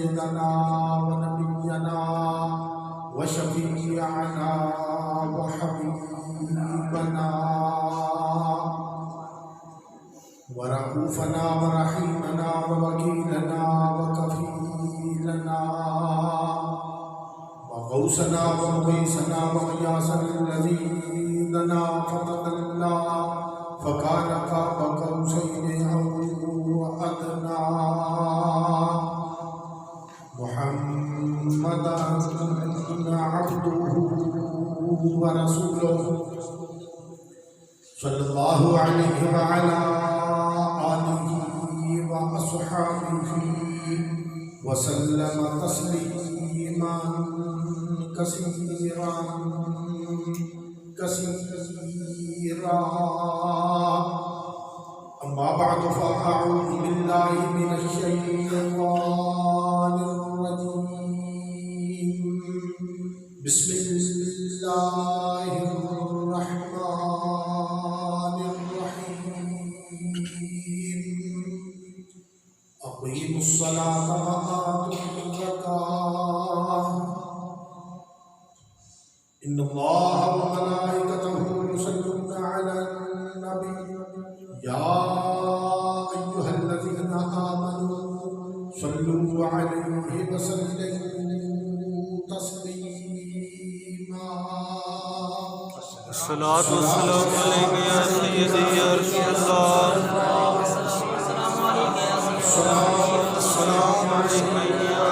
سيدنا ونبينا وشفيعنا وحبيبنا ورؤوفنا ورحيمنا ووكيلنا وكفيلنا وغوثنا ومغيثنا وغياثنا الذي لنا فتدلى فكان قاب قوسين أو أدنى محمدا عبده ورسوله صلى الله عليه وعلى آله وأصحابه وسلم تسليما كثيرا كثيرا. أما بعد فأعوذ بالله من الشيطان الرجيم. بسم الله الرحمن الرحيم. أقيموا الصلاة وآتوا الزكاة إن الله وملائكته يصلون على النبي يا أيها الذين آمنوا صلوا عليه وسلموا تسليما. الصلاة والسلام عليك يا سيدي يا رسول الله. السلام عليك يا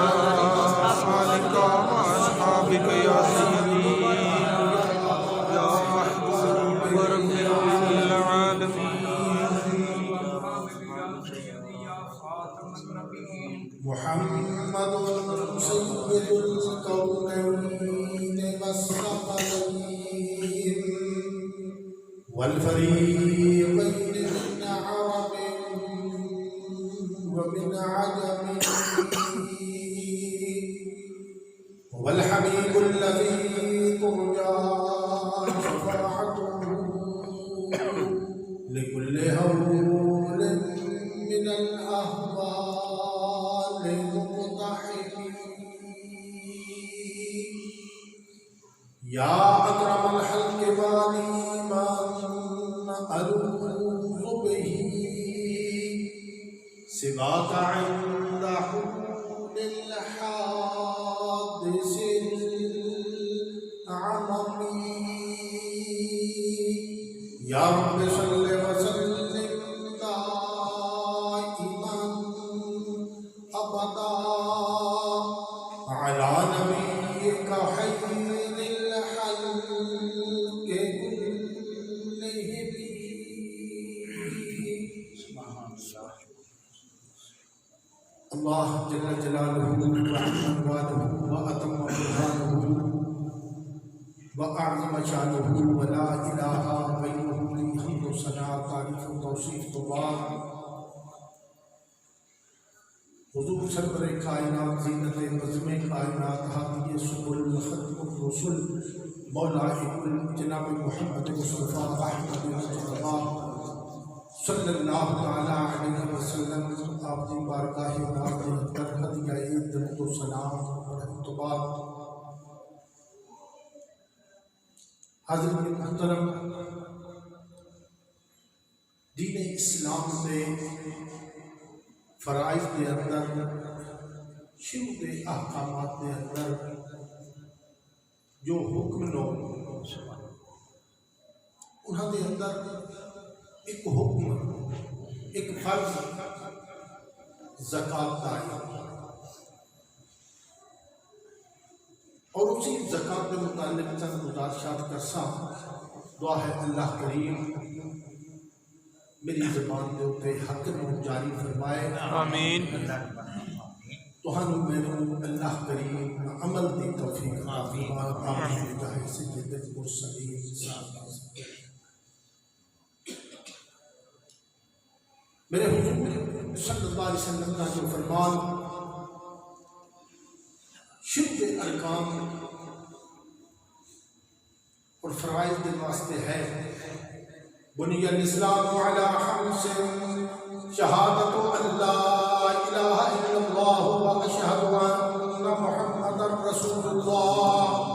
آلك وأصحابك يا سيدي يا محبوب رب العالمين. محمد سيد الكونين والثقلين والفريقين من عرب ومن عجم والحبيب الذي ترجى شفاعته لكل هول من الأهوال مقتحم. يا أكرم الخلق والي من ألوذ به سواك عند حلول الحادث العممي. يا رب صل وسلم دائما أبدا على نبيك خير الخلق كلهم. اللہ جل جلالہ وعظم والہ وأتم برہانہ وأعظم شانہ ولا الہ غیرہ لی حمد و ثناء تعریف و توصیف تو بعد. حضور سرور کائنات زینت نظم کائنات ہادی سبل ختم الرسل مولا کل جناب محمد مصطفیٰ احمد مصطفیٰ صلی اللہ تعالیٰ علیہ وسلم آپ کی بارگاہ نازل پر ہدیہ درود و سلام اور اعتبار. حضرت محترم، دین اسلام سے فرائض کے اندر شروع کے احکامات کے اندر جو حکم لو انہوں کے اندر ایک حکم ایک فرض زکوٰۃ کا ہے اور اسی زکوٰۃ کے متعلق چند گزارشات کرسا. دعا ہے اللہ کریم میری زبان کے اوپر حق نو جاری فرمائے. آمین. تہانوں مینوں اللہ کریم عمل دی توفیق فرمائے. آمین بجاہ سید المرسلین. میرے حضور صلی اللہ علیہ وسلم کا جو فرمان شرک ارکان اور فرائض کے واسطے ہے. بنی الاسلام علی خمس شہادت ان لا الہ الا اللہ اللہ واشہد ان محمدا رسول اللہ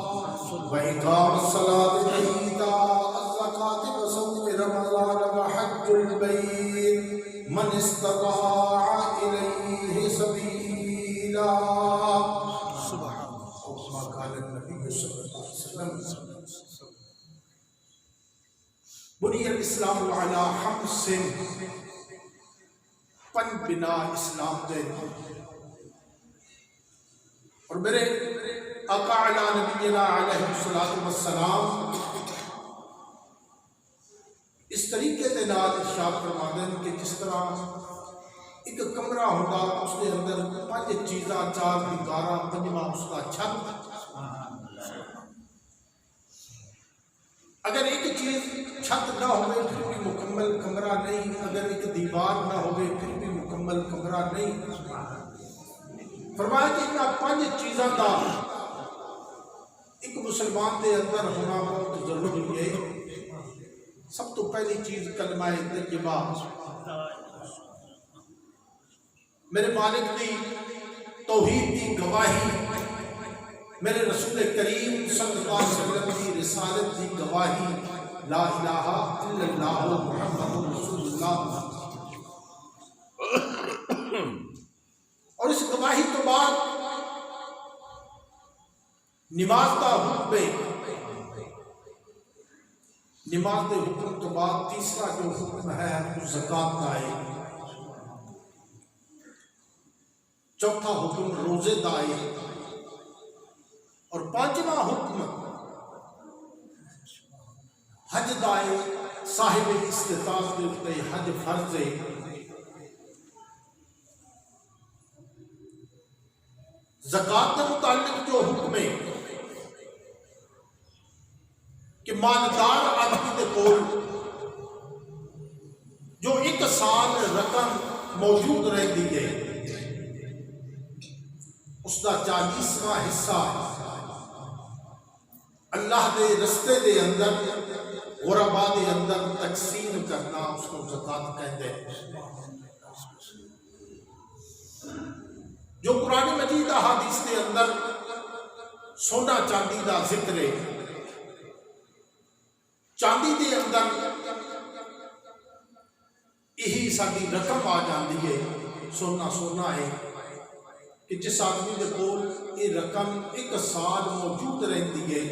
وإقام الصلاة وإيتاء الزكاة وصوم رمضان وحج البيت من استطاع إليه سبيلا سبحان الله قال النبي صلى الله عليه وسلم بني الإسلام على خمس پن بنا اسلام دے اور میرے آقا علی نبینا علیہ السلام اس طریقے دے نال ارشاد فرماتے ہیں کہ جس طرح ایک کمرہ ہوتا اس کے اندر 5 چیزاں 4 دیوارا 5واں اس کا چھت اگر ایک چیز چھت نہ ہوئے پھر بھی مکمل کمرہ نہیں اگر ایک دیوار نہ ہوئے پھر بھی مکمل کمرہ نہیں فرمایا کہ انہاں 5 چیزاں دا ایک مسلمان دے اندر ہونا بہت ضروری ہے سب تو پہلی چیز کلمہ طیبہ میرے مالک دی توحید دی گواہی میرے رسول کریم صلی اللہ علیہ وسلم کی رسالت کی گواہی لا الہ الا اللہ محمد رسول اللہ اور اس گواہی تو بعد نماز کا حکم نماز کے حکم تو بعد تیسرا جو حکم ہے وہ زکوٰۃ کا ہے چوتھا حکم روزے کا ہے اور 5واں حکم حج دائے صاحب استطاعت کے اوپر حج فرض ہے زکوٰۃ کے متعلق جو حکم ہے کہ مالدار آدمی کے کول جو 1 سال رقم موجود رہتی ہے اس کا 40واں حصہ اللہ دے رستے دے اندر غربا دے اندر تقسیم کرنا اس کو زکوٰۃ کہتے ہیں جو قرآن مجید احادیث دے اندر سونا چاندی دا ذکر ہے چاندی دے اندر یہی ساری رقم آ جاتی ہے سونا ہے کہ جس آدمی کے کول یہ رقم 1 سال موجود رہتی ہے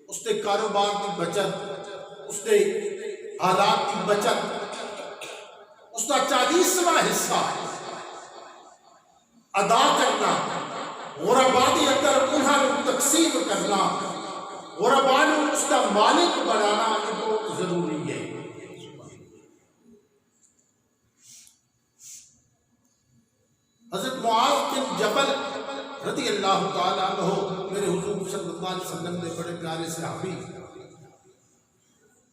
اس کے کاروبار کی بچت اس کے حالات کی بچت اس کا 40واں حصہ ادا کرنا غربا کے اندر انہوں تقسیم کرنا غربا اس کا مالک بنانا یہ بہت ضروری ہے حضرت معاذ بن جبل رضی اللہ تعالیٰ عنہ میرے حضور صلی اللہ علیہ وسلم نے بڑے پیارے صحابی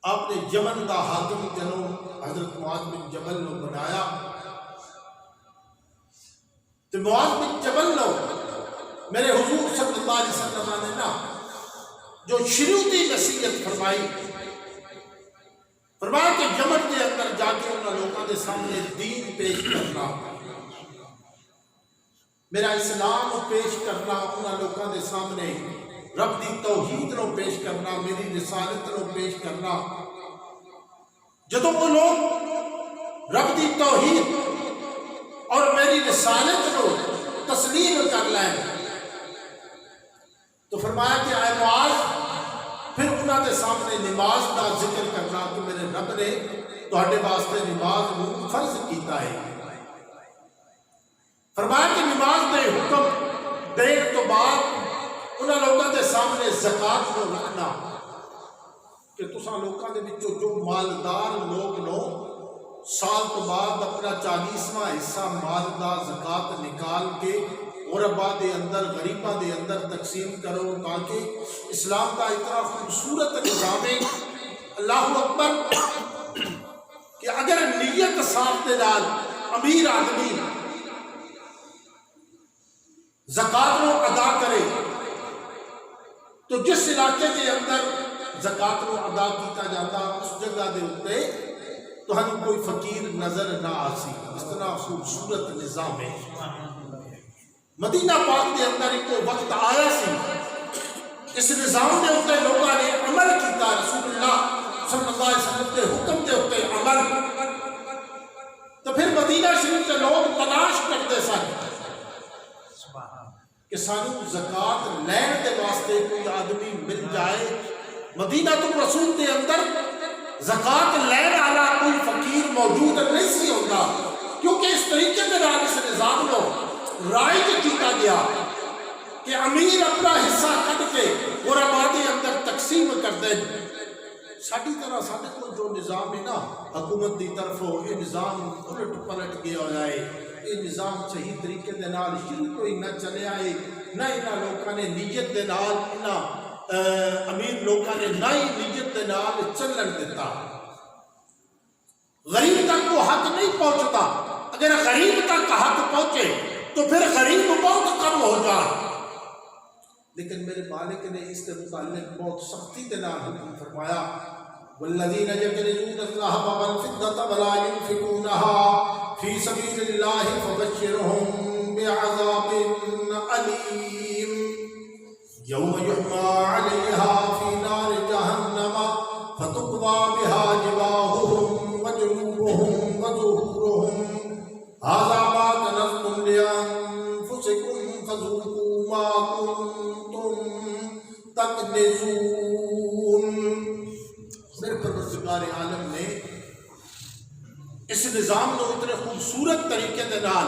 آپ نے یمن دا حاکم جنوں حضرت معاذ بن جبل نے بنایا تو معاذ بن جبل نے میرے حضور صلی اللہ علیہ وسلم نے نا جو شروعی نصیحت فرمائی فرمایا کہ یمن کے اندر جا کے انہوں لوگوں کے سامنے دین پیش کرنا میرا اسلام پیش کرنا انہوں لوگوں کے سامنے رب دی توحید نو پیش کرنا میری رسالت نو پیش کرنا جدوں وہ لوگ رب دی توحید اور میری رسالت نو تسلیم کر لیں تو فرمایا کہ اے معاذ پھر انہوں کے سامنے نماز کا ذکر کرنا کہ میرے رب نے تہاڈے واسطے نماز کو فرض کیتا ہے فرمایا کہ نماز دے حکم دین تو بعد انہوں لوگوں کے سامنے زکوٰۃ کو رکھنا کہ تساں لوگوں کے وچوں جو مالدار لوگ نو سال تو بعد اپنا 40واں حصہ مالدار زکوٰۃ نکال کے غربا دے اندر غریباں دے اندر تقسیم کرو تاکہ اسلام کا اتنا خوبصورت نظام ہے اللہ اکبر کہ اگر نیت صاف دے نال امیر آدمی زکوٰۃ کو ادا کرے تو جس علاقے کے اندر زکوٰۃ کو ادا کیتا جاتا اس جگہ دے اوتے تو ہم کوئی فقیر نظر نہ آسی اس طرح خوبصورت نظام ہے مدینہ پاک کے اندر ایک وقت آیا سی اس نظام کے اتنے لوگوں نے عمل کیتا، رسول اللہ صلی اللہ علیہ وسلم کے حکم کے اتنے عمل، تو پھر مدینہ شریف کے لوگ تلاش کرتے سن کہ سانو زکات لین کے واسطے کوئی آدمی مل جائے۔ مدینہ الرسول کے اندر زکات لین والا کوئی فقیر موجود نہیں سی ہوتا، کیونکہ اس طریقے کے نال اس نظام کو رائج کیا گیا کہ امیر اپنا حصہ کٹ کے غربا کے اندر تقسیم کر دیں۔ ساری طرح سارے کو جو نظام ہے نا حکومت کی طرف یہ نظام الٹ پلٹ گیا ہے، یہ نظام صحیح طریقے دے نال شروع کوئی نہ چلے آئے، نہ انہاں لوگوں نے نیت دے نال انہاں امیر لوگوں نے نہ ہی نیت دے نال چلن دیتا۔ غریب تک وہ حق نہیں پہنچتا، اگر غریب تک حق پہنچے تو پھر غریب بہت کم ہو جائے، لیکن میرے مالک نے اس کے متعلق بہت سختی کے نال حکم فرمایا، والذین یکنزون الذھب والفضة ولا ينفقونها فی سبیل اللہ فبشرهم بعذاب علیم یوم یحمى علیہا فی نار جہنم فتقوی بها جباہهم وجنوبهم وظہورهم ھذا ما کنزتم لانفسکم فذوقوا ما کنتم تکنزون۔ میرے پروردگار عالم نے اس نظام کو اتنے خوبصورت طریقے کے نال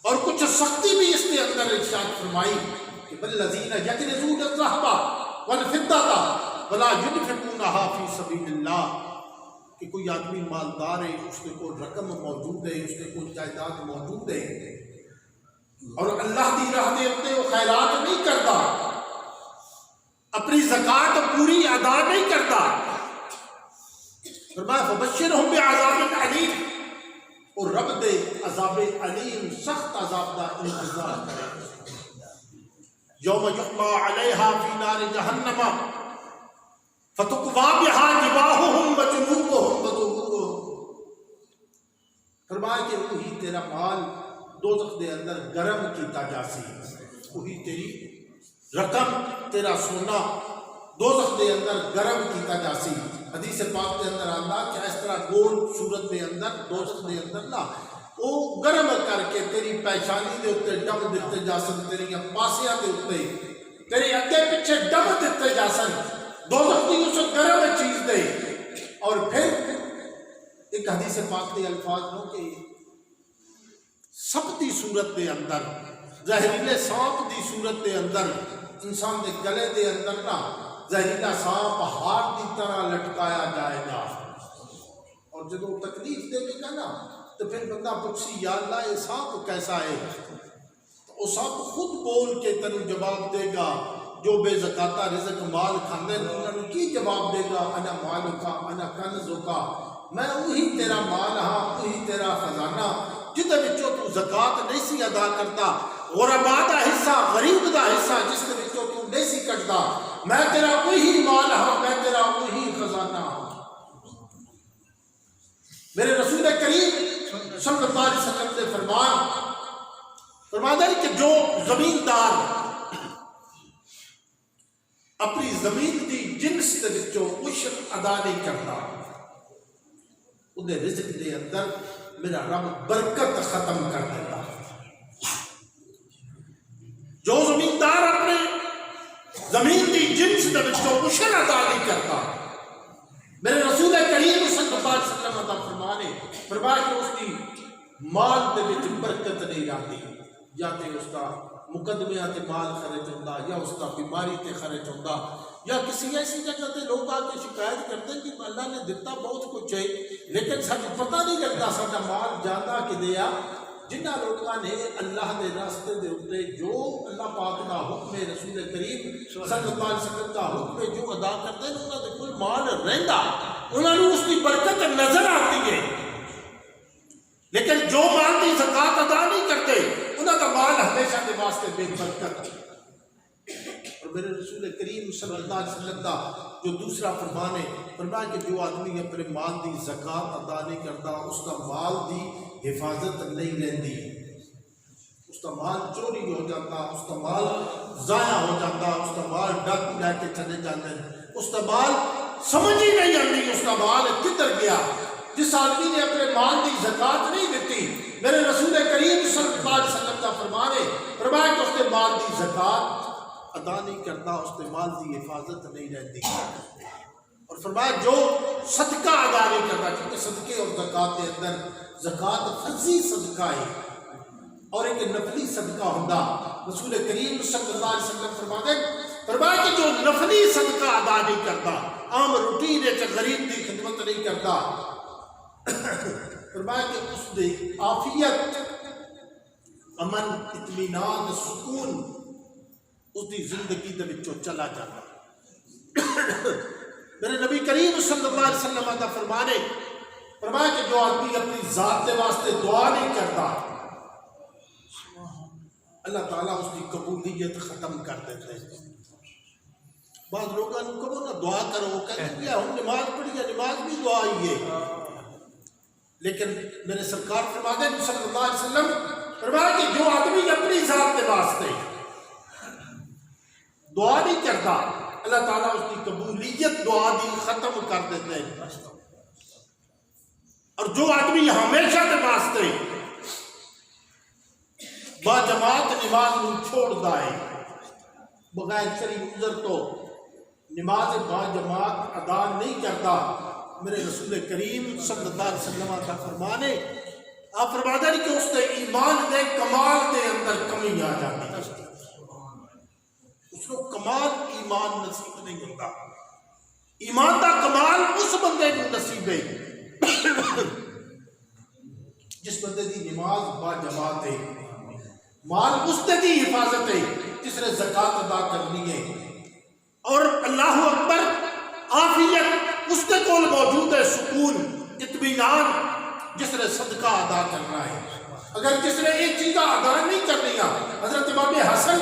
اور کچھ سختی بھی اس کے اندر ارشاد فرمائی کہ والذین یکنزون الذھب والفضة ولا ينفقونها فی سبیل اللہ، کہ کوئی آدمی مالدار ہے، اس کے کوئی رقم موجود ہے، اس کے کوئی جائیداد موجود ہے، اور اللہ دی راہ دے اپنے وہ خیرات نہیں کرتا، اپنی زکات پوری ادا نہیں کرتا، فرمایا فبشرہم بعذاب علیم، اور رب دے عذاب علیم سخت عذاب دا انتظار کرے۔ یوم یحمى علیہا فی نار جہنم فتقوی بها جباہهم وجنوبهم وظہورهم، فرمایا کہ وہی تیرا مال دوزخ دے اندر گرم کیتا جاسی، وہی تیری رقم تیرا سونا دوزخ دے اندر گرم کیتا جاسی۔ حدیث پاک دے اندر آندا کہ اس طرح گول صورت دے اندر دوزخ دے اندر نا وہ گرم کر کے تیری پیشانی دے اتے ڈم دیتے جاسن، تیری پاسیاں دے اتے تیری اگے پیچھے ڈم دیتے جاسن، دوزخ دی اس گرم چیز دے۔ اور پھر ایک حدیث پاک دے الفاظ ہو کہ سب دی صورت دے اندر، زہریلے سانپ دی صورت دے اندر، انسان دے گلے دے اندر نا زہریلا سانپ ہاتھ دی طرح لٹکایا جائے گا، اور جب وہ تکلیف دے گا نا تو پھر بندہ پوچھی یا اللہ یہ سانپ کیسا ہے، تو وہ سانپ خود بول کے تنو جواب دے گا، جو بے زکاتہ رزق مال کھاندے انہوں نے کی جواب دے گا، انا مالکا انا کنزکا، میں وہی تیرا مال ہاں، وہی تیرا خزانہ جدے وچوں تو زکات نہیں سی ادا کرتا، غربا دا حصہ غریب دا حصہ جس دے وچوں تو نہیں سی کٹدا، میں تیرا وہی مال ہاں، میں تیرا وہی خزانہ ہاں۔ میرے رسول کریم صلی اللہ علیہ وسلم نے فرمایا کہ جو زمیندار اپنی زمین دی جنس دے وچوں عشر ادا نہیں کرتا، انہیں رزق دے اندر میرا رب برکت ختم کر دیتا۔ جو زمیندار اپنے زمین دی جنس دے وچوں عشر ادا نہیں کرتا، میرے رسول کریم صلی اللہ علیہ وسلم عطا فرمایا کہ اس کی مال دے وچ برکت نہیں آتی، یا تے اس کا مقدمیاں تے مال خرچ ہوتا، یا اس کا بیماری تے خرچ ہوتا، یا کسی ایسی جگہ تے لوگ آ کے شکایت کرتے ہیں کہ اللہ نے دیتا بہت کچھ ہے لیکن سب پتہ نہیں لگتا ساڈا مال جاتا کہ دیا۔ جنہ لوگوں نے اللہ دے راستے دے اوتے جو اللہ پاک کا حکم ہے، رسول کریم صلی اللہ علیہ وسلم کا حکم ہے، جو ادا کرتے ہیں انہوں نے کوئی مال رہندا، انہوں نے اس کی برکت نظر آتی ہے، لیکن جو مال کی زکات ادا نہیں کرتے انہوں کا مال ہمیشہ کے واسطے بے برکت۔ اور میرے رسول کریم صلی اللہ علیہ وسلم کا جو دوسرا فرمان ہے، فرمایا کہ جو آدمی اپنے مال دی زکات ادا نہیں کرتا اس کا مال دی حفاظت نہیں رہتی، اس اس کا مال چوری ہو جاتا، اس کا مال ضائع ہو جاتا، اس کا مال ڈاکو لے کے چلے جاتے ہیں، اس کا مال سمجھ ہی نہیں آتی اس کا مال کدھر گیا۔ جس آدمی نے اپنے مال کی زکوٰۃ نہیں دیتی، میرے رسول کریم صلی اللہ علیہ وسلم کا فرمایا کہ اس کے مال کی زکوٰۃ ادا نہیں کرتا، اس کے مال کی حفاظت نہیں رہتی۔ اور فرمایا جو صدقہ ادا نہیں کرتا، کیونکہ صدقے اور زکوٰۃ کے اندر زکوٰۃ فرضی صدقہ ہے اور ایک نفلی صدقہ ہوتا۔ رسول کریم صلی اللہ علیہ وسلم فرمایا کہ جو نفلی صدقہ ادا نہیں کرتا، عام روٹین ہے کہ غریب کی خدمت نہیں کرتا، فرمایا کہ اس نے عافیت، امن، اطمینان، سکون اس کی زندگی دے وچوں چلا جاتا۔ میرے نبی کریم صلی اللہ علیہ وسلم کا فرمایا کہ جو آدمی اپنی ذات کے واسطے دعا نہیں کرتا، اللہ تعالیٰ اس کی قبولیت ختم کر دیتے ہیں۔ بعض لوگوں نے کہو نا دعا کرو، کہتے ہیں ہم نماز پڑھی ہے، نماز بھی دعا ہی ہے، لیکن میرے سرکار فرماتے ہیں صلی اللہ علیہ وسلم فرمایا کہ جو آدمی اپنی ذات کے واسطے دعا نہیں کرتا، اللہ تعالیٰ اس کی قبولیت دعا دی ختم کر دیتے ہیں۔ اور جو آدمی ہمیشہ کے واسطے با جماعت نماز نو چھوڑ ہے، بغیر شرعی عذر تو نماز با جماعت ادا نہیں کرتا، میرے رسول کریم صلی اللہ علیہ وسلم کا فرمانے آپ فرماتے ہیں کہ اس کے ایمان دے کمال دے اندر کمی آ جاتی ہے، اس کو کمال ایمان نصیب نہیں ہوتا۔ ایمان دا کمال اس بندے کو نصیب ہے جس بندے دی نماز با جماعت ہے، مال اس دی حفاظت ہے جس نے زکوٰۃ ادا کرنی ہے، اور اللہ اکبر عافیت اس کے کول موجود ہے، سکون، اطمینان جس نے صدقہ ادا کرنا ہے۔ اگر جس نے ایک چیز ادا نہیں کرنی ہے، حضرت امام حسن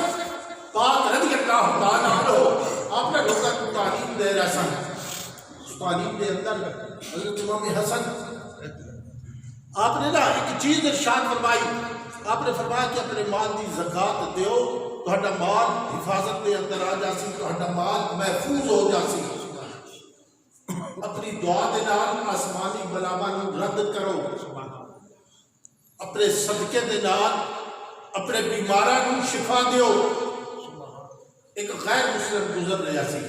پاک رضی اللہ تعالیٰ عنہ آپ نے لوگوں کو تعلیم دے رہے سن، اس تعلیم کے اندر حضرت امام حسن آپ نے نا ایک چیز ارشاد فرمائی، آپ نے فرمایا کہ اپنے مال کی زکوٰۃ دیو، تہاڈا مال حفاظت کے اندر آ جاسی، تہاڈا مال محفوظ ہو جاسی۔ اپنی دعا دے نال آسمانی بلاواں نوں رد کرو، اپنے صدقے دے نال اپنے بیماراں نوں شفا دیو۔ ایک غیر مسلم گزر رہا سی،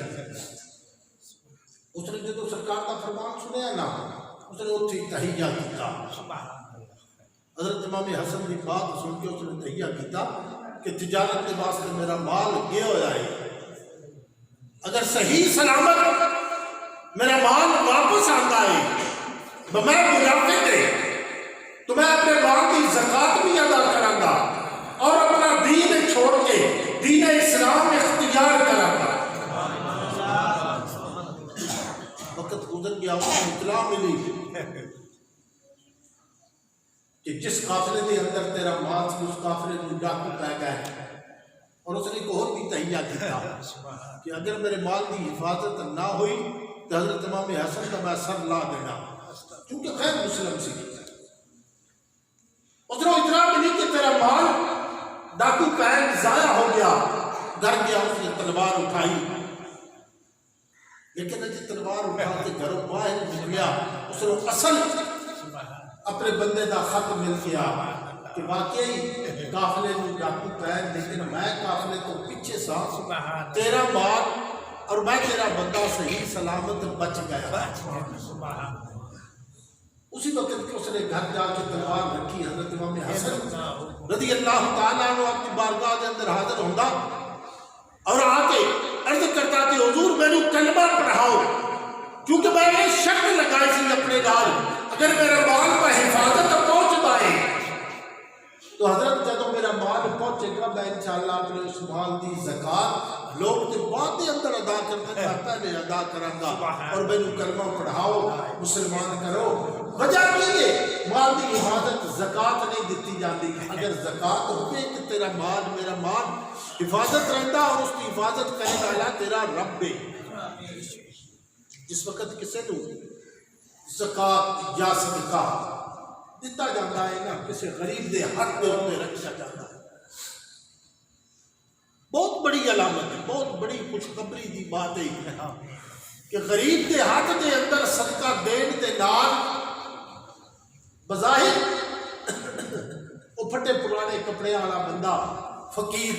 اس نے جدو سرکار کا فرمان سنیا نا، اس نے اتنے تحیہ کیتا۔ حضرت امام حسن کی بات سن کے اس نے تحیہ کیتا کہ تجارت کے واسطے میرا مال گیا ہوا ہے، اگر صحیح سلامت میرا مال واپس آتا ہے بغیر منافع دے تو میں اپنے مال کی زکوٰۃ بھی ادا کروں گا اور اپنا دین چھوڑ کے دین اسلام اختیار کروں گا۔ وقت گزر گیا، اس کو اطلاع ملی کہ جس قافلے کے اندر تیرا مال سی اس قافلے میں ڈاکو پہ گئے، اور اس نے ایک اور بھی تحیہ کیا کہ اگر میرے مال کی حفاظت نہ ہوئی تو حضرت امام حسن کا میں سر لا دینا، کیونکہ غیر مسلم سی۔ اس نے اطلاع ملی کہ تیرا مال ڈاکو پہن ضائع ہو گیا، ڈر گیا، اس نے تلوار اٹھائی، لیکن جب تلوار اٹھا کے گھروں باہر نکلیا، اس نے اصل اپنے بندے دا خط مل گیا کہ واقعی قافلے میں ڈاکو پہن، لیکن میں قافلے تو پیچھے سا، تیرا مال اور میں تیرا بندہ صحیح سلامت بچ گیا۔ اسی وقت کہ اس نے گھر جا کے تلوار رکھی، حضرت امام حسن رضی اللہ تعالیٰ عنہ اپنی بارگاہ کے اندر حاضر ہوندا اور آ کے عرض کرتا کہ حضور میرے کلمہ پڑھاؤ، کیونکہ میں یہ شک لگائی سی اپنے نال اگر میرا مال پر حفاظت پہنچتا ہے تو حضرت جدو میرا مال پہنچے گا میں انشاءاللہ اپنے اس مال کی زکوٰۃ لوگ کے بعد اندر ادا کرتے ہیں، پہلے ادا کروں گا، اور میرے کلمہ پڑھاؤ، مسلمان کرو۔ وجہ کی ہے مال کی حفاظت زکوٰۃ نہیں دیتی جاتی، اگر زکوٰۃ ہوئے کہ تیرا مال میرا مال حفاظت رہتا، اور اس کی حفاظت کرنے والا تیرا رب ہے۔ جس وقت کسی کو زکوٰۃ یا صدقہ دیتا جاتا ہے نا، کسی غریب دے حق دے اوپر رکھا جاتا ہے، بڑی خوشخبری دی بات ہے کہ غریب دے ہاتھ دے اندر صدقہ دین دے نال بظاہر وہ پھٹے پرانے کپڑے والا بندہ فقیر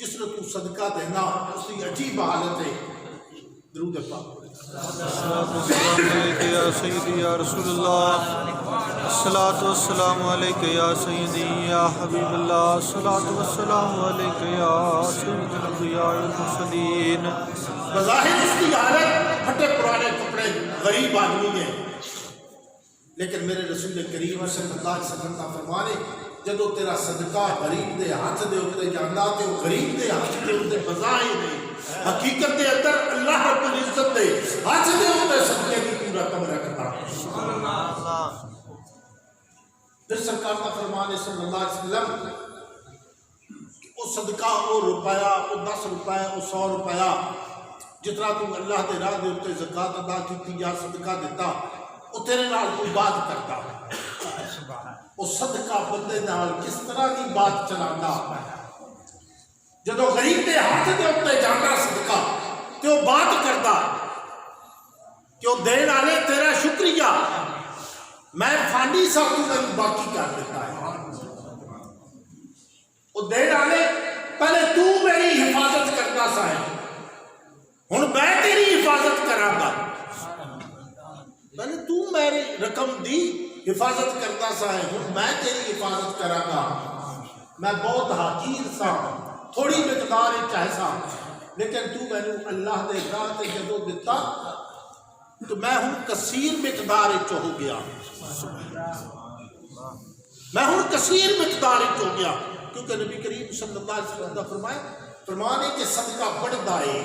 جس نے تو صدقہ دینا اس کی عجیب حالت ہے. درود پاک السلام علیکہ یا سیدی یا رسول اللہ، الصلاۃ والسلام علیکہ یا سیدی یا حبیب اللہ، الصلاۃ والسلام علیکہ یا سید الانبیاء والمرسلین. بظاہر اس کی حالت پھٹے پرانے کپڑے غریب آدمی ہے، لیکن میرے رسول کریم صلی اللہ علیہ وسلم کا فرمان ہے جدو تیرا صدقہ غریب دے ہاتھ دے اتنے جانا تے وہ غریب دے ہاتھ دے اتنے بظاہر نہیں، حقیقت دے اندر اللہ رب العزت دے ہاتھ دے اتنے صدقے کی پورا کم رکھتا. پھر سرکار کا فرمان ہے صلی اللہ علیہ وسلم کہ وہ صدقہ وہ روپیہ وہ 10 روپیہ وہ 100 روپیہ جتنا تم اللہ دے راہ دے اتنے زکوٰۃ ادا کی یا صدقہ دیتا وہ تیرے نال کوئی بات کرتا، وہ صدقہ بندے نال کس طرح کی بات چلانا. جدو غریب دے ہاتھ دے اتنے جانا صدقہ تو وہ بات کرتا کہ وہ دین والے تیرا شکریہ میں فانی سا تو میں باقی کر دیتا ہے. وہ دین والے پہلے تو میری حفاظت کرنا سا ہے ہن میں تیری حفاظت کراں گا، پہلے تو میری رقم دی حفاظت کرتا سا ہے ہن میں تیری حفاظت کراں گا. میں بہت حقیر سا تھوڑی مقدار چاہے سا لیکن تو میں نے اللہ دے راہ تے جدو دیتا تو میں ہوں کثیر مقدار ہو گیا، میں ہوں کثیر مقدار ہو گیا، کیونکہ نبی کریم صلی اللہ علیہ وسلم کا فرمان ہے کہ صدقہ بڑھتا ہے.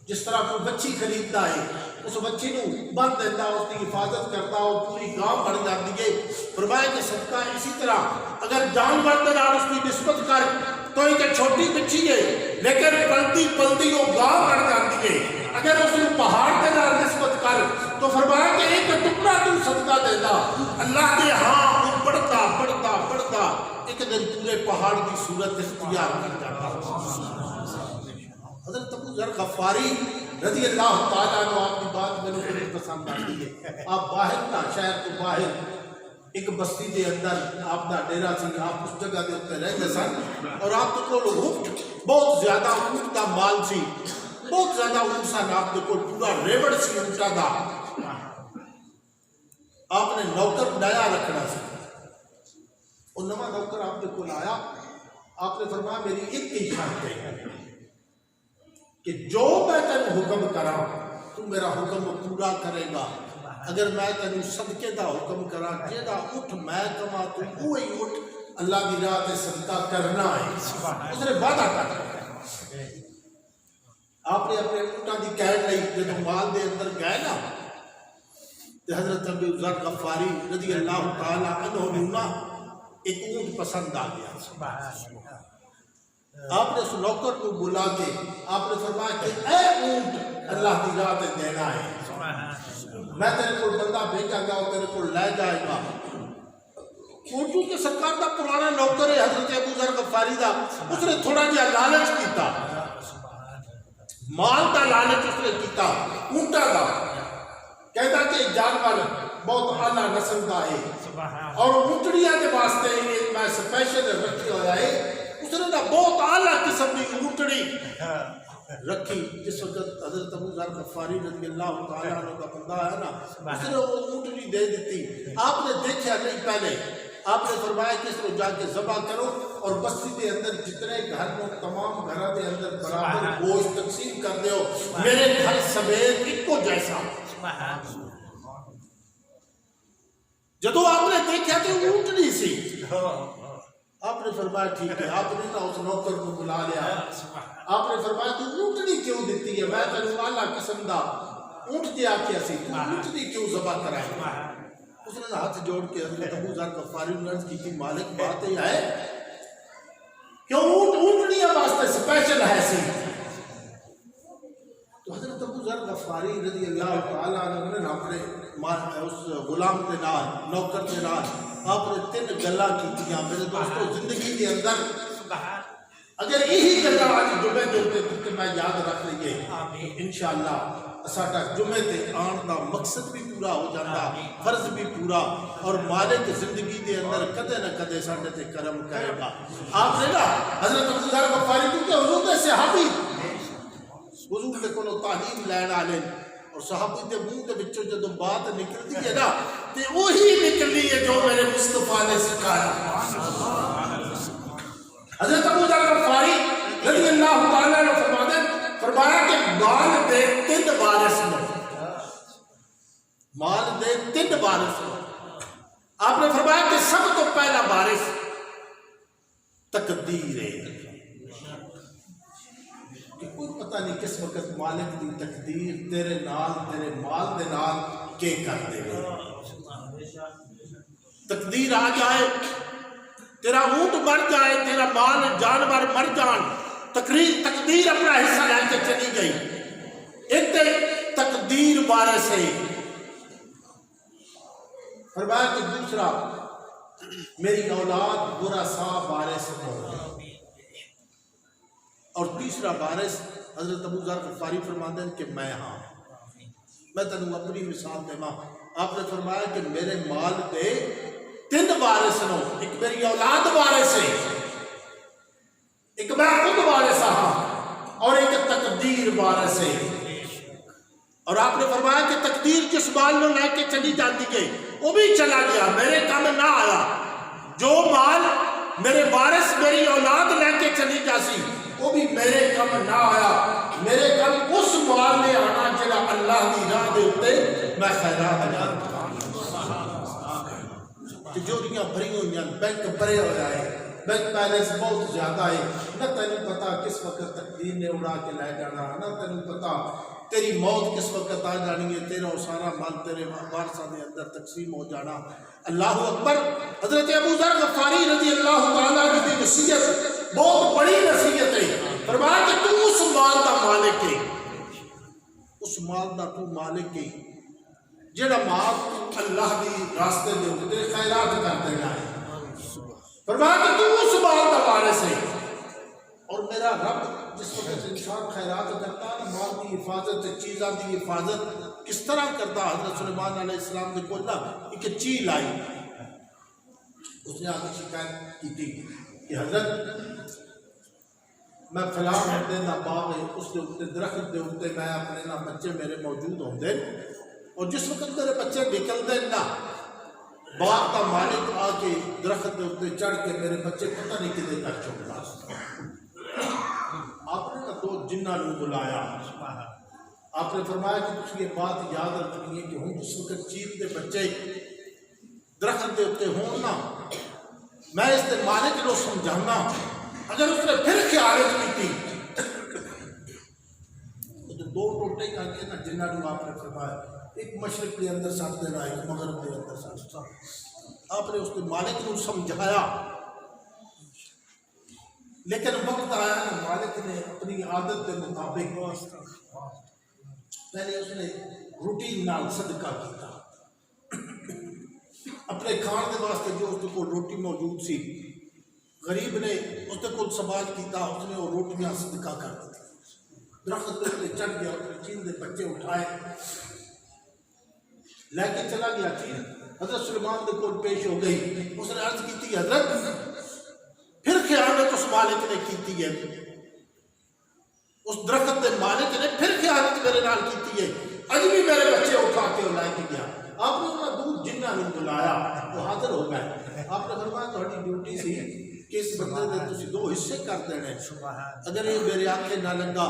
جس طرح کوئی بچی خریدتا ہے اس بچی نو بند دیتا اس کی حفاظت کرتا وہ پوری گاؤں بڑھ جاتی ہے. فرمایا کہ صدقہ اسی طرح اگر جانور کے نال اس کی نسبت کر تو ایک چھوٹی بچی ہے لیکن پلتی پلتی وہ گاؤں بڑھ جاتی ہے. اگر اس کو پہاڑ کے نال نسبت کر تو فرمایا کہ ایک ٹکڑا تو صدقہ دیتا اللہ کے ہاں وہ بڑھتا بڑھتا بڑھتا ایک دن پورے پہاڑ کی صورت اختیار کر جاتا. حضرت ابو ذر غفاری رضی اللہ تعالیٰ عنہ آپ کی بات میں نے بڑی پسند آتی ہے. آپ باہر تھا شہر تو باہر ایک بستی کے اندر آپ کا ڈیرا سی، آپ اس جگہ کے اتنے رہتے سن اور آپ کو اونٹ بہت زیادہ اونٹ کا مال سی، بہت زیادہ اونٹ سن آپ کو پورا ریوڑ سی اونٹا دا. آپ نے نوکر نیا رکھنا سی، وہ نواں نوکر آپ کے کول آیا، آپ نے فرمایا میری ایک ہی شرط ہے کہ جو میں تینوں حکم کرا تو میرا حکم پورا کرے گا. اگر میں تینوں صدقے دا حکم کرا جیڑا اٹھ میں کما تو وہی اٹھ اللہ کی راہ تے صدقہ کرنا ہے. اس نے وعدہ کر آپ نے اپنے اونٹاں دی قید لئی جب مال دے اندر گئے نا تے حضرت ابو ذر غفاری رضی اللہ تعالی عنہ نے ایک اونٹ پسند آ گیا. آپ نے اس نوکر کو بلا کے آپ نے فرمایا کہ اے اونٹ اللہ کی راہ تے دینا ہے، میں تیرے کو بندہ بھیجا گا اور تیرے کو لے جائے گا. اونٹوں کے سرکار کا پرانا نوکر ہے حضرت ابو ذر غفاری دا، اس نے تھوڑا جہا لالچ کیتا، مال کا لالچ اس نے کیتا اونٹا دا، کہتا کہ جانور بہت اعلیٰ نسل کا ہے اور اونٹڑیاں کے واسطے میں سپیشل رکھی ہوا ہے. اس نے بہت اعلیٰ قسم کی اونٹڑی رکھی. جس وقت حضرت ابو ذر غفاری رضی اللہ تعالیٰ عنہ کا بندہ ہے نا اس نے وہ اونٹڑی دے دیتی. آپ نے دیکھا نہیں پہلے، آپ نے فرمایا کہ اس کو جا کے ذبح کرو اور بستی کے اندر جتنے گھر میں تمام گھروں کے اندر برابر گوشت تقسیم کر دیو، میرے گھر سمیت ایک کو جیسا. جدو آپ نے دیکھا تو اونٹڑی سی، آپ نے فرمایا ٹھیک ہے. آپ نے نا اس نوکر کو بلا لیا، آپ نے فرمایا تو اونٹڑی کیوں دیتی ہے؟ میں تینوں اعلیٰ قسم دا اونٹ دیا کیا سی، تو اونٹڑی کیوں ذبح کرائے؟ اس نے ہاتھ جوڑ کے حضرت ابو ذر غفاری نے عرض کی مالک بات یہ ہے کہ اونٹڑیاں واسطے سپیشل ہے سی. تو حضرت ابو ذر غفاری رضی اللہ تعالیٰ عنہ نے اپنے اس غلام کے نال نوکر کے نال آپ نے 3 گلاں کیتیاں. میرے دوستو زندگی کے اندر اگر یہی گلا آج جمعے دے اوپر میں یاد رکھ لیے انشاءاللہ ساڈا جمعے تے آن دا مقصد بھی پورا ہو جاتا، فرض بھی پورا، اور مالک زندگی دے اندر کدے نہ کدے ساڈے تے کرم کرے گا۔ آپ نے نا حضرت ابو ذر غفاری کیونکہ حضور دے صحابی حضور دے کولوں تعلیم لین والے، اور صحابی دے منہ دے وچوں جدوں بات نکلدی ہے نا تے وہی نکلی ہے جو میرے مصطفیٰ نے سکھایا۔ حضرت ابو ذر غفاری رضی اللہ تعالیٰ عنہ فرمایا کہ مال دے 3 وارث نے، مال دے 3 وارث نے۔ آپ نے فرمایا کہ سب تو پہلا وارث تقدیر ہے، کہ کوئی پتہ نہیں کس وقت مالک دی تقدیر تیرے نال تیرے مال دے نال کے کر دے گی۔ تقدیر آ جائے، تیرا اونٹ مر جائے، تیرا مال جانور مر جان، تقدیر اپنا حصہ لے کے چلی گئی، ایک تقدیر وارث ہے۔ فرمایا کہ دوسرا میری اولاد برا سا وارث ہو، اور تیسرا وارث حضرت ابو ذر غفاری فرماتے ہیں کہ میں ہاں۔ میں تنوں اپنی مثال دے ماں، آپ نے فرمایا کہ میرے مال دے 3 وارث نو، ایک میری اولاد وارث ہے، ایک میں خود وارث ہاں، اور ایک تقدیر وارث ہے۔ اور آپ نے فرمایا کہ تقدیر جس مال نو لے کے چلی جاتی گئی وہ بھی چلا گیا، میرے کام نہ آیا۔ جو مال میرے وارث میری اولاد لے کے چلی جاسی وہ بھی میرے کام نہ آیا، میرے کام اس مال نے آنا جڑا اللہ دی راہ دے اوتے میں خیرات کرتا۔ تجوریاں بھری ہوئی ہیں، بینک بھرے ہو جائے، بینک بیلنس بہت زیادہ ہے، نہ تینوں پتا کس وقت تقدیر نے اڑا کے لے جانا، نہ تینوں پتا تیری موت کس وقت آ جانی ہے، تیرا سارا مال تیرے وارثاں دے اندر تقسیم ہو جانا۔ اللہ اکبر۔ حضرت ابو ذر غفاری رضی اللہ تعالیٰ عنہ کی نصیحت بہت بڑی نصیحت ہے۔ فرمایا کہ تو اس مال دا مالک ہے، اس مال دا تو مالک ہے جڑا مال تو اللہ دی راستے دے اوپر خیرات کر دینا ہے۔ فرمایا کہ تو اس مال دا وارث ہے، اور میرا رب جس وقت انسان خیرات کرتا ہے مال کی حفاظت، چیزاں دی حفاظت کس طرح کرتا۔ حضرت سلیمان علیہ السلام نے کوئی ایک چیل آئی، اس نے آگے شکایت کی تھی کہ حضرت میں فلاں بندے دا باغ ہے، اس کے اوپر درخت دے اوپر میں اپنے نہ بچے میرے موجود ہوندے، اور جس وقت میرے بچے نکلتے نا باغ کا مالک آ کے درخت دے اوپر چڑھ کے میرے بچے پتہ نہیں کدے کر چھوڑا۔ آپ نے 2 جنہاں نو بلایا، آپ نے فرمایا کہ تسی یہ بات یاد رکھنی ہے کہ ہم جس وقت چیل دے بچے درخت دے اوپر ہون نا، میں اس دے مالک نو سمجھانا، اگر اس نے پھر خیانت کی تھی تو 2 ٹوٹے کر کے نا جنہاں نو آپ نے فرمایا ایک مشرق کے اندر ساتھ دینا، ایک مغرب کے اندر ساتھ دینا۔ آپ نے اس کے مالک کو سمجھایا، لیکن وقت آیا کہ مالک نے اپنی عادت کے مطابق پہلے اس نے روٹی نال صدقہ کیتا، اپنے کھان دے واسطے جو اس کو روٹی موجود سی، غریب نے اس کو سوال کیتا، اس نے وہ روٹیاں صدقہ کر دی۔ درخت پہ چڑھ گیا، اس نے چیل دے بچے اٹھائے لے کے چلا گیا چیل، حضرت سلیمان دے کول پیش ہو گئی، اس نے عرض کی تھی حضرت پھر خیانت اس مالک نے کیتی ہے، اس درخت دے مالک نے پھر خیانت میرے نال کیتی ہے، اج بھی میرے بچے اٹھا کے لے کے گیا۔ آپ نے انہاں 2 جنہاں نوں بلایا، وہ حاضر ہو گئے۔ آپ نے فرمایا تہاڈی ڈیوٹی سی کہ اس بندے دے تسی 2 حصے کر دینے، اگر یہ میرے آنکھیں نہ لگا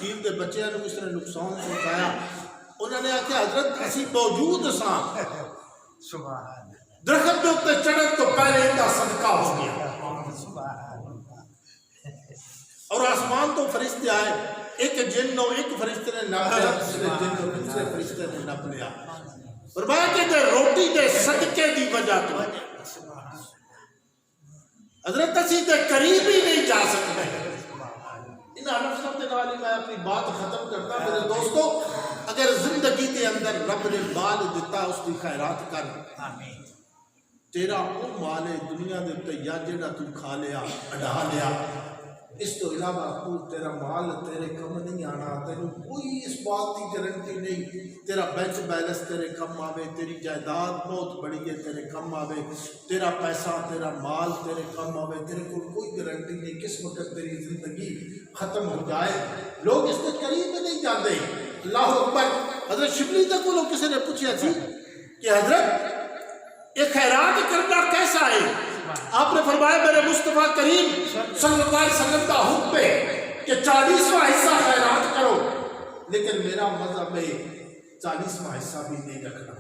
چیل دے بچیاں نوں اس نے نقصان پہنچایا۔ انہوں نے آخیا حضرت اسی موجود ساں، درخت کے اوپر چڑھن تو پہلے ان کا صدقہ ہو گیا، اور آسمان تو فرشتے آئے، ایک جن اور ایک فرشتے نے ناپ لیا، دوسرے جن اور دوسرے فرشتے نے ناپ لیا۔ فرمایا کہ دے روٹی دے صدقے دی وجہ تو حضرت اسی دے قریب ہی نہیں جا سکتے۔ ان عرفت دے نال میں اپنی بات ختم کرتا۔ میرے دوستو، اگر زندگی دے اندر رب نے مال دیتا اس کی خیرات کر، تیرا وہ مال ہے دنیا دے تے یا جڑا تو کھا لیا اڈا لیا، اس تو علاوہ تو تیرا مال تیرے کم نہیں آنا، تینوں کوئی اس بات کی گارنٹی نہیں تیرا بینک بیلنس تیرے کم آوے، تیری جائیداد بہت بڑی ہے تیرے کم آوے، تیرا پیسہ تیرا مال تیرے کم آوے، تیرے کو کوئی گارنٹی نہیں کس وقت تیری زندگی ختم ہو جائے۔ لوگ اس کے قریب میں نہیں جاتے۔ اللہ اکبر۔ حضرت شبلی تک وہ لوگ کسی نے پوچھا تھی کہ حضرت یہ خیرات کرنا کیسا ہے؟ آپ نے فرمایا میرے مصطفیٰ کریم صلی اللہ علیہ وسلم کا حکم ہے کہ 40واں حصہ خیرات کرو، لیکن میرا مذہب ہے 40واں حصہ بھی نہیں رکھنا،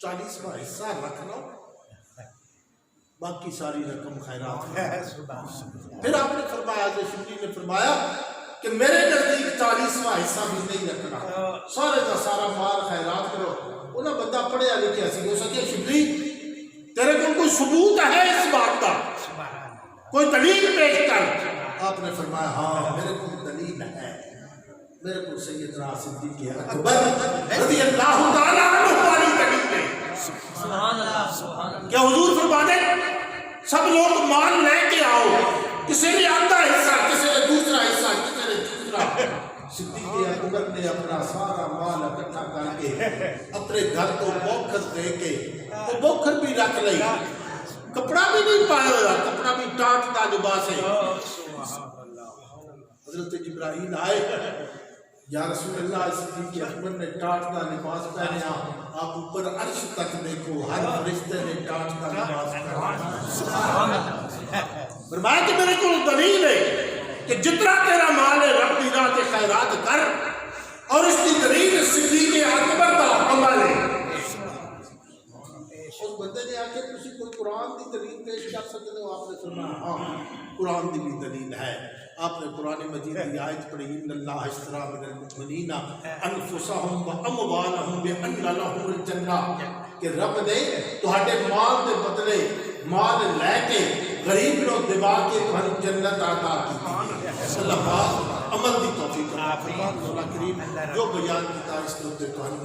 40واں حصہ رکھنا، باقی ساری رقم خیرات کرنا۔ پھر آپ نے فرمایا، حضرت شبلی نے فرمایا کہ میرے نزدیک 40واں حصہ بھی نہیں رکھنا، سارے کا سارا مال خیرات کرو۔ انہیں بندہ پڑھیا لکھیا سی، ہو سکے شبلی تیرے کو کوئی ثبوت ہے اس بات کا، کوئی دلیل پیش کر۔ آپ نے فرمایا ہاں میرے کو دلیل ہے، میرے کو سیدنا صدیق اکبر رضی اللہ تعالیٰ عنہ والی دلیل ہے کہ حضور فرماتے سب لوگ مال لے کے آؤ، کسی نے آدھا حصہ، کسی نے دوسرا حصہ، کسی نے تیسرا۔ صدیق اکبر نے اپنا سارا مال اکٹھا کر کے اپنے گھر کو بوکھر دے کے وہ بوکھر بھی رکھ لئی، کپڑا بھی نہیں پایا ہوا، کپڑا بھی ٹاٹ کا لباس ہے۔ حضرت جبرائیل آئے، یا رسول اللہ، صدیق اکبر نے ٹاٹ کا لباس پہنیا، آپ اوپر عرش تک دیکھو ہر فرشتے نے ٹاٹ کا لباس پہنا۔ فرمایا کہ میرے کو دلیل ہے کہ جتنا تیرا مال ہے رب دی راہ تے خیرات کر، اور اس کی دلیل صدیق اکبر کا عمل ہے۔ اس بندے نے آکے تسی کوئی قرآن دی دلیل پیش کر سکتے ہو؟ آپ نے فرمایا ہاں قرآن دی بھی دلیل ہے۔ آپ نے قرآن مجید کی آیت پڑھی، ان اللہ اشتری من المؤمنین انفسهم واموالهم بان لهم الجنہ، کہ رب نے تہاڈے مال دے بدلے مال لے کے غریب نو دبا کے تہاڈی جنت عطا کی۔ اللہ پاک عمل دی توفیق عطا فرمائے۔ اللہ کریم جو بیان کیتا اس کو تے تہاڈی